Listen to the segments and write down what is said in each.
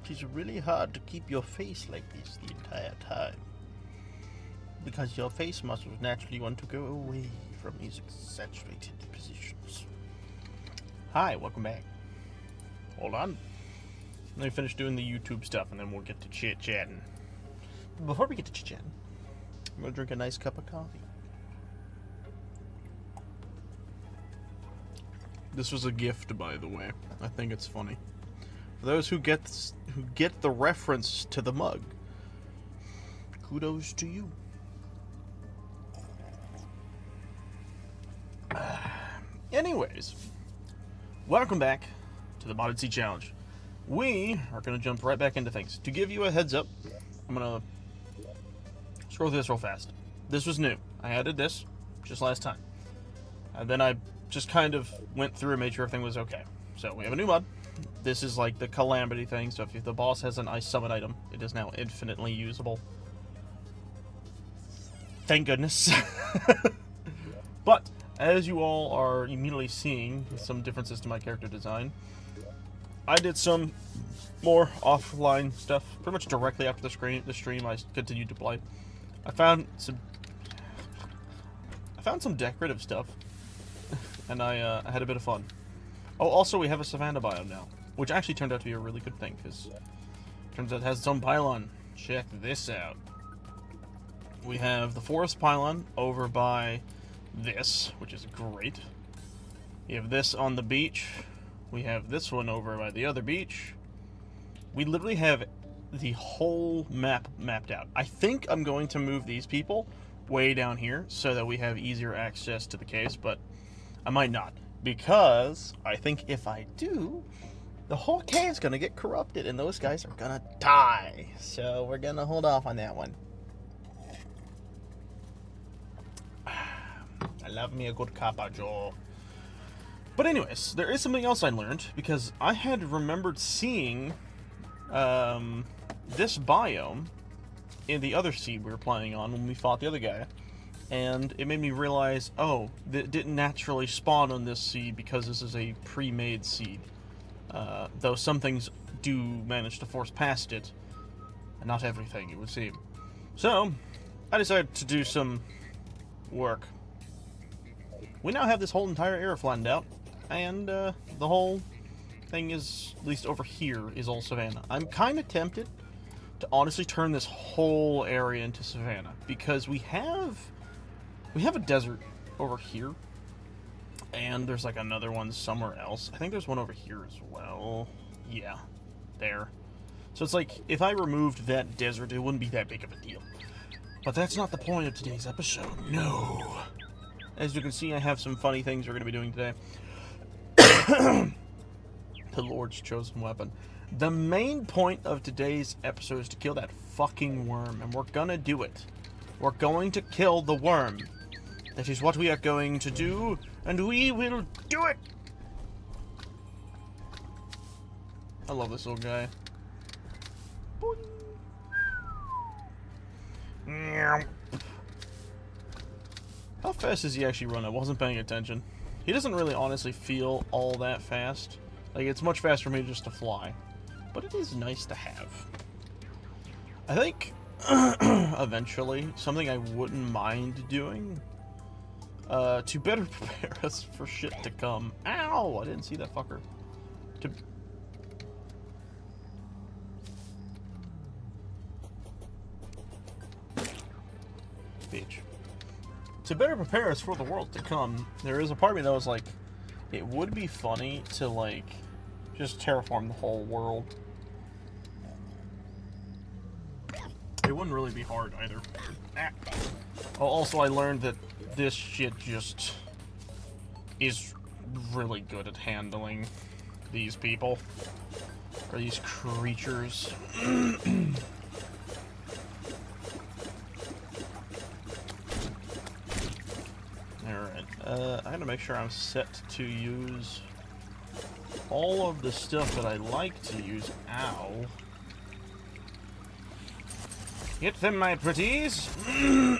It is really hard to keep your face like this the entire time. Because your face muscles naturally want to go away from these exaggerated positions. Hi, welcome back. Hold on. Let me finish doing the YouTube stuff and then we'll get to chit-chatting. Before we get to chit-chatting, I'm going to drink a nice cup of coffee. This was a gift, by the way. I think it's funny. For those who get the reference to the mug, kudos to you. Anyways, welcome back to the Modded Sea Challenge. We are going to jump right back into things. To give you a heads up, I'm going to scroll through this real fast. This was new. I added this just last time. And then I just kind of went through and made sure everything was okay. So we have a new mod. This is like the calamity thing. So if the boss has an ice summon item, it is now infinitely usable. Thank goodness. But as you all are immediately seeing with some differences to my character design, I did some more offline stuff pretty much directly after the stream. I continued to play. I found some decorative stuff, and I had a bit of fun. Oh, also we have a savanna biome now, which actually turned out to be a really good thing because it turns out it has its own pylon. Check this out. We have the forest pylon over by this, which is great. We have this on the beach. We have this one over by the other beach. We literally have the whole map mapped out. I think I'm going to move these people way down here so that we have easier access to the caves, but I might not, because I think if I do, the whole cave's gonna get corrupted and those guys are gonna die. So we're gonna hold off on that one. I love me a good Kappa Joe. But anyways, there is something else I learned, because I had remembered seeing this biome in the other seed we were playing on when we fought the other guy. And it made me realize, oh, that didn't naturally spawn on this seed because this is a pre-made seed. Though some things do manage to force past it, and not everything, it would seem. So, I decided to do some work. We now have this whole entire area flattened out, and the whole thing is, at least over here, is all savanna. I'm kind of tempted to honestly turn this whole area into savanna, because we have a desert over here, and there's like another one somewhere else. I think there's one over here as well. Yeah, there. So it's like, if I removed that desert, it wouldn't be that big of a deal. But that's not the point of today's episode, no. As you can see, I have some funny things we're going to be doing today. The Lord's chosen weapon. The main point of today's episode is to kill that fucking worm, and we're gonna do it. We're going to kill the worm. That is what we are going to do, and we will do it! I love this little guy. Boing. How fast does he actually run? I wasn't paying attention. He doesn't really honestly feel all that fast. Like, it's much faster for me just to fly. But it is nice to have. I think, eventually, something I wouldn't mind doing, to better prepare us for shit to come. Ow! I didn't see that fucker. Beach. To better prepare us for the world to come, there is a part of me that was like, it would be funny to, like, just terraform the whole world. It wouldn't really be hard either. Ah. Oh, also, I learned that this shit just is really good at handling these people. Or these creatures. Alright, I gotta make sure I'm set to use all of the stuff that I like to use. Ow. Get them, my pretties!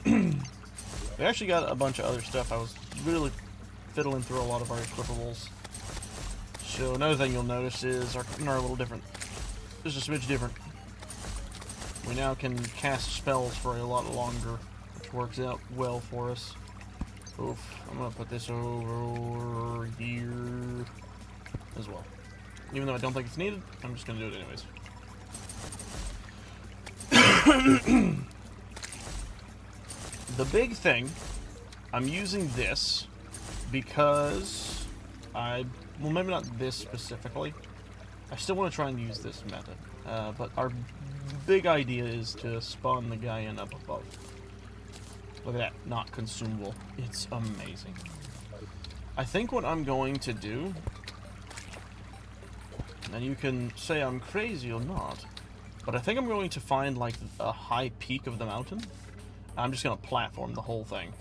We actually got a bunch of other stuff. I was really fiddling through a lot of our equipables. So another thing you'll notice is our curtains are a little different. It's just a smidge different. We now can cast spells for a lot longer, which works out well for us. Oof. I'm gonna put this over here as well. Even though I don't think it's needed, I'm just gonna do it anyways. The big thing, I'm using this because well, maybe not this specifically. I still want to try and use this method, but our big idea is to spawn the guy in up above. Look at that, not consumable. It's amazing. I think what I'm going to do, and you can say I'm crazy or not, but I think I'm going to find like a high peak of the mountain. I'm just going to platform the whole thing.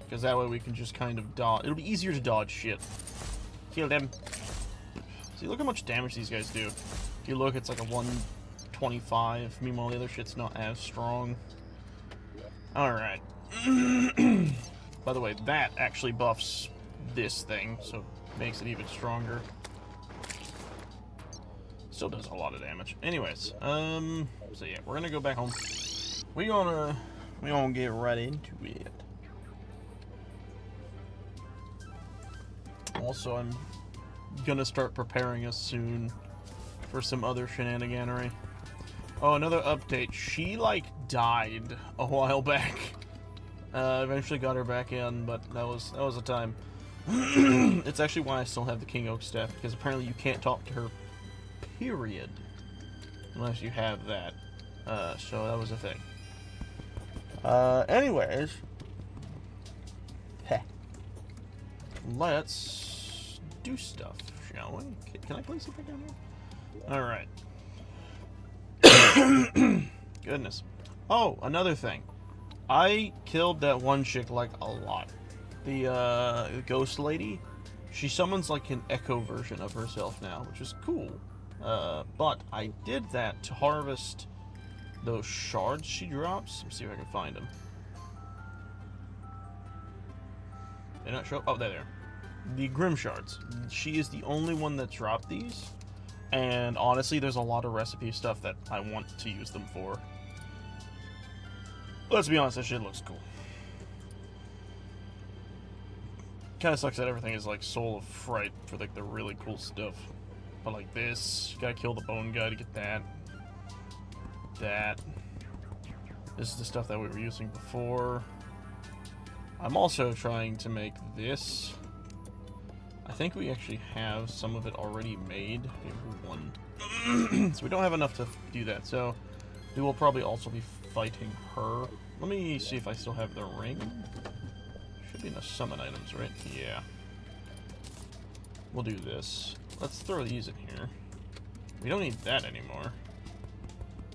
Because that way we can just kind of dodge. It'll be easier to dodge shit. Kill them. See, look how much damage these guys do. If you look, it's like a 125. Meanwhile, the other shit's not as strong. Alright. By the way, that actually buffs this thing, so it makes it even stronger. Still does a lot of damage. Anyways, so yeah, we're gonna go back home. We gonna get right into it. Also, I'm gonna start preparing us soon for some other shenaniganery. Oh, another update. She, like, died a while back. Eventually got her back in, but that was a time. It's actually why I still have the King Oak staff, because apparently you can't talk to her, period. Unless you have that. So that was a thing. Anyways. Heh. Let's do stuff, shall we? Can I place something down here? Alright. Goodness. Oh, another thing. I killed that one chick, like, a lot. The, ghost lady. She summons, like, an echo version of herself now, which is cool. But I did that to harvest those shards she drops. Let me see if I can find them. They're not show. Oh, there they are. The Grim Shards. She is the only one that dropped these. And honestly, there's a lot of recipe stuff that I want to use them for. Let's be honest, that shit looks cool. Kind of sucks that everything is like Soul of Fright for like the really cool stuff. But like this, you gotta kill the bone guy to get that. That. This is the stuff that we were using before. I'm also trying to make this. I think we actually have some of it already made. One. So we don't have enough to do that. So we will probably also be fighting her. Let me see if I still have the ring. Should be in the summon items, right? Yeah. We'll do this. Let's throw these in here. We don't need that anymore.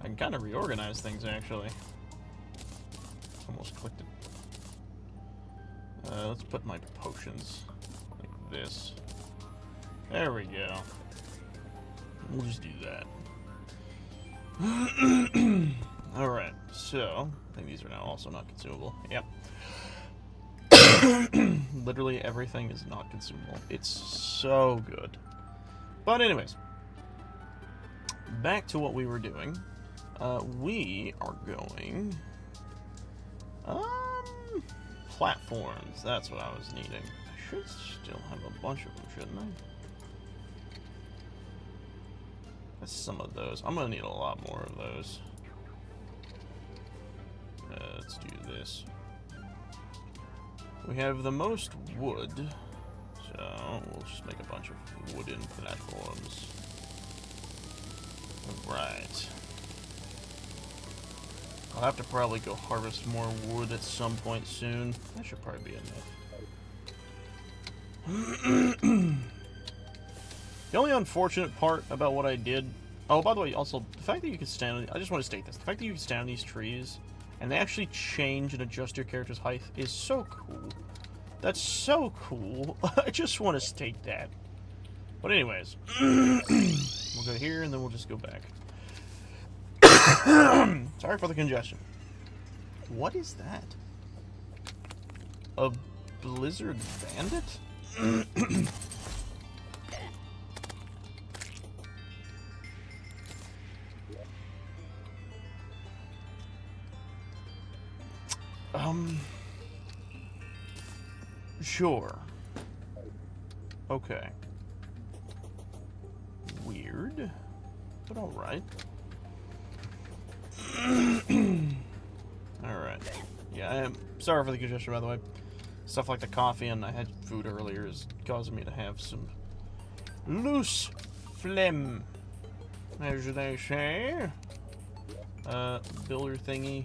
I can kind of reorganize things, actually. Almost clicked it. Let's put my potions like this. There we go. We'll just do that. Alright, so I think these are now also not consumable. Yep. Literally everything is not consumable. It's so good. But anyways, back to what we were doing. We are going... platforms. That's what I was needing. I should still have a bunch of them, shouldn't I? That's some of those. I'm gonna need a lot more of those. Let's do this. We have the most wood, so we'll just make a bunch of wooden platforms. Right. I'll have to probably go harvest more wood at some point soon. That should probably be enough. The only unfortunate part about what I did... Oh, by the way, also, the fact that you can stand... I just want to state this. The fact that you can stand on these trees, and they actually change and adjust your character's height is so cool. That's so cool. I just want to state that. But anyways, we'll go here, and then we'll just go back. Sorry for the congestion. What is that? A blizzard bandit? Sure. Okay. Weird, but alright. Alright. Yeah, I am sorry for the congestion, by the way. Stuff like the coffee and I had food earlier is causing me to have some loose phlegm, as they say. Builder thingy.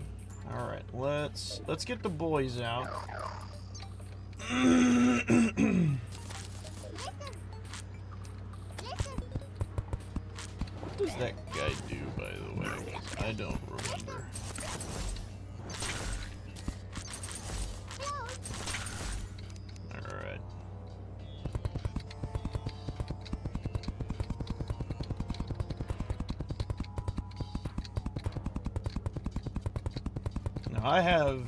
Alright, let's get the boys out. What does that guy do, by the way? 'Cause I don't remember. Alright. Now, I have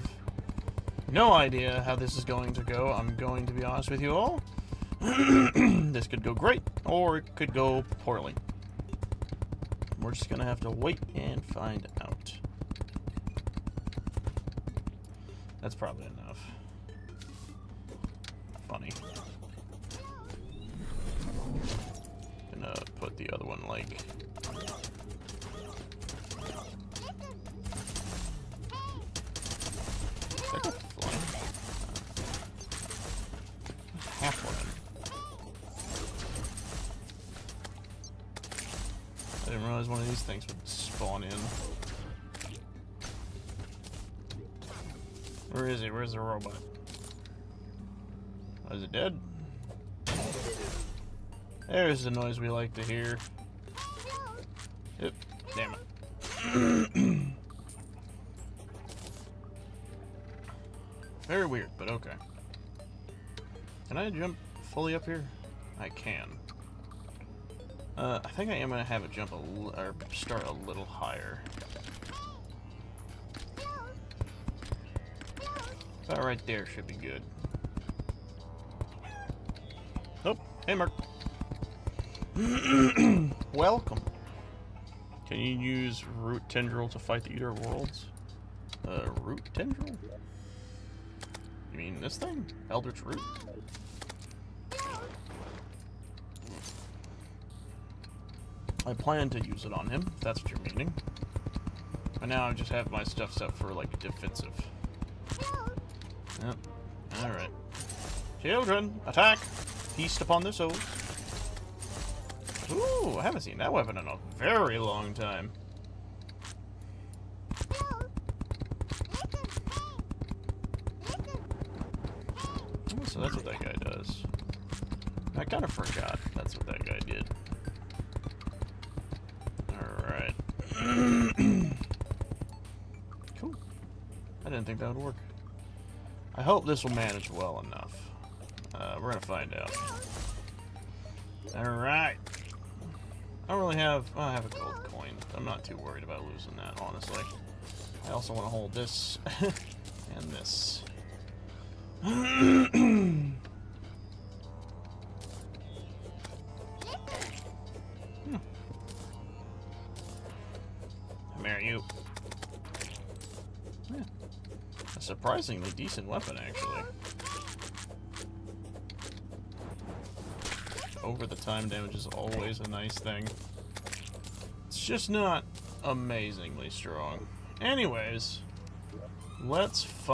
no idea how this is going to go. I'm going to be honest with you all. This could go great, or it could go poorly. We're just gonna have to wait and find out. That's probably enough. Funny. Gonna put the other one like... Is that guy flying? Half one. I didn't realize one of these things would spawn in. Where is he? Where's the robot? Oh, is it dead? There's the noise we like to hear. Yep. Damn it. Very weird, but okay. Can I jump fully up here? I can. I think I am gonna have it jump or start a little higher. About right there should be good. Oh, hey Mark. Welcome. Can you use root tendril to fight the Eater of Worlds? Root tendril? You mean this thing? Eldritch Root? I plan to use it on him, if that's what you're meaning. And now I just have my stuff set for, like, defensive. Yep. Alright. Children, attack! Feast upon their souls. Ooh, I haven't seen that weapon in a very long time. Oh, so that's what that guy does. I kind of forgot that's what that guy did. Alright. Cool. I didn't think that would work. I hope this will manage well enough. We're gonna find out. Alright. I don't really have... well, I have a gold coin. I'm not too worried about losing that, honestly. I also want to hold this and this. Come here, you. Yeah. A surprisingly decent weapon, actually. Over the time damage is always a nice thing. It's just not amazingly strong. Anyways, let's